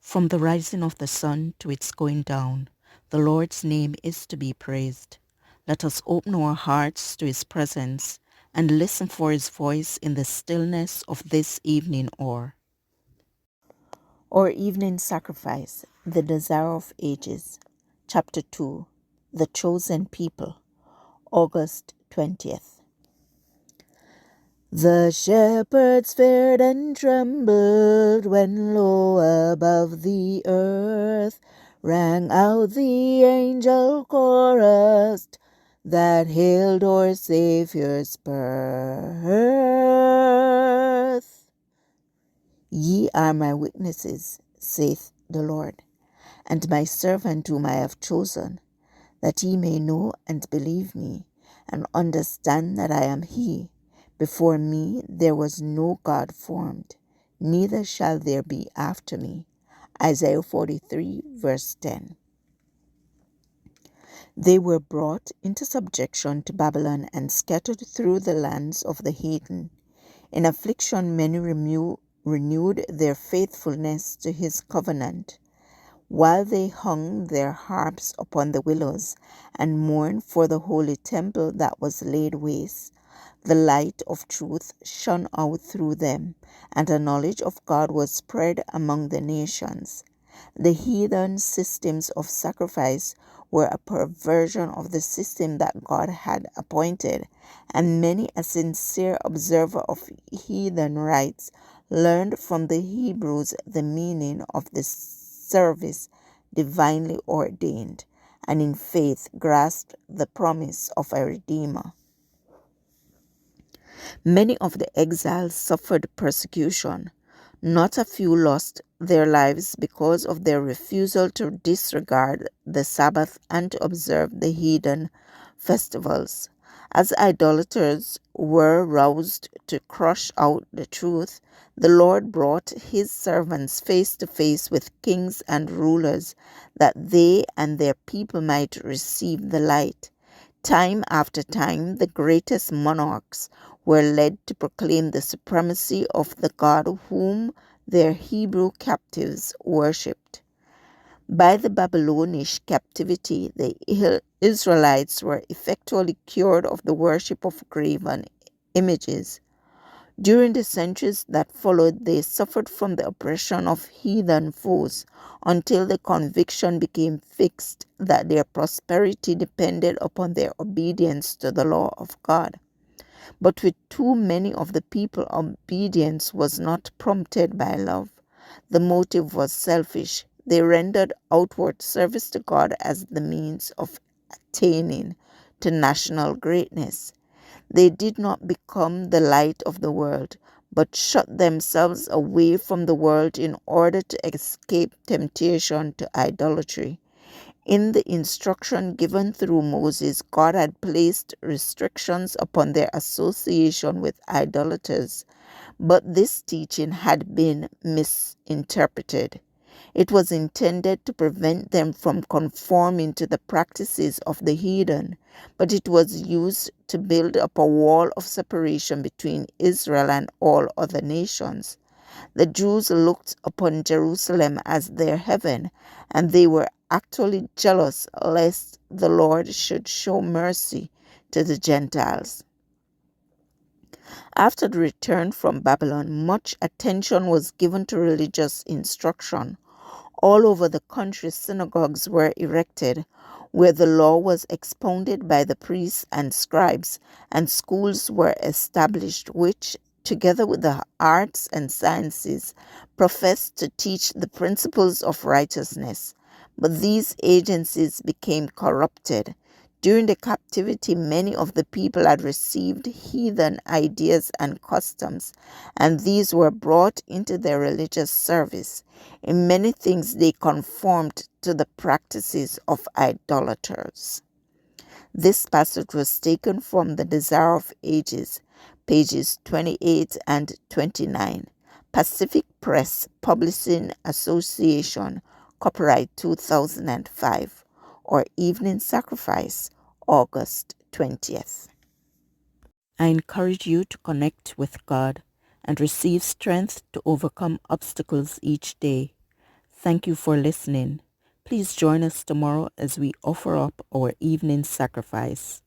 From the rising of the sun to its going down, the Lord's name is to be praised. Let us open our hearts to his presence and listen for his voice in the stillness of this evening hour. Our evening sacrifice, the desire of ages. Chapter 2, The Chosen People, August 20th. The shepherds feared and trembled when low above the earth rang out the angel chorus that hailed our Saviour's birth. Ye are my witnesses, saith the Lord, and my servant whom I have chosen, that ye may know and believe me, and understand that I am he. Before me there was no God formed, neither shall there be after me. Isaiah 43, verse 10. They were brought into subjection to Babylon and scattered through the lands of the heathen. In affliction many renewed their faithfulness to his covenant, while they hung their harps upon the willows and mourned for the holy temple that was laid waste. The light of truth shone out through them, and a knowledge of God was spread among the nations. The heathen systems of sacrifice were a perversion of the system that God had appointed, and many a sincere observer of heathen rites learned from the Hebrews the meaning of the service divinely ordained, and in faith grasped the promise of a Redeemer. Many of the exiles suffered persecution. Not a few lost their lives because of their refusal to disregard the Sabbath and to observe the heathen festivals. As idolaters were roused to crush out the truth, the Lord brought his servants face to face with kings and rulers, that they and their people might receive the light. Time after time, the greatest monarchs were led to proclaim the supremacy of the God whom their Hebrew captives worshipped. By the Babylonish captivity, the Israelites were effectually cured of the worship of graven images. During the centuries that followed, they suffered from the oppression of heathen foes until the conviction became fixed that their prosperity depended upon their obedience to the law of God. But with too many of the people, obedience was not prompted by love. The motive was selfish. They rendered outward service to God as the means of attaining to national greatness. They did not become the light of the world, but shut themselves away from the world in order to escape temptation to idolatry. In the instruction given through Moses, God had placed restrictions upon their association with idolaters, but this teaching had been misinterpreted. It was intended to prevent them from conforming to the practices of the heathen, but it was used to build up a wall of separation between Israel and all other nations. The Jews looked upon Jerusalem as their heaven, and they were actually jealous lest the Lord should show mercy to the Gentiles. After the return from Babylon, much attention was given to religious instruction. All over the country, synagogues were erected, where the law was expounded by the priests and scribes, and schools were established which, together with the arts and sciences, professed to teach the principles of righteousness. But these agencies became corrupted. During the captivity, many of the people had received heathen ideas and customs, and these were brought into their religious service. In many things, they conformed to the practices of idolaters. This passage was taken from The Desire of Ages, pages 28 and 29. Pacific Press Publishing Association, copyright 2005, or Evening Sacrifice, August 20th. I encourage you to connect with God and receive strength to overcome obstacles each day. Thank you for listening. Please join us tomorrow as we offer up our evening sacrifice.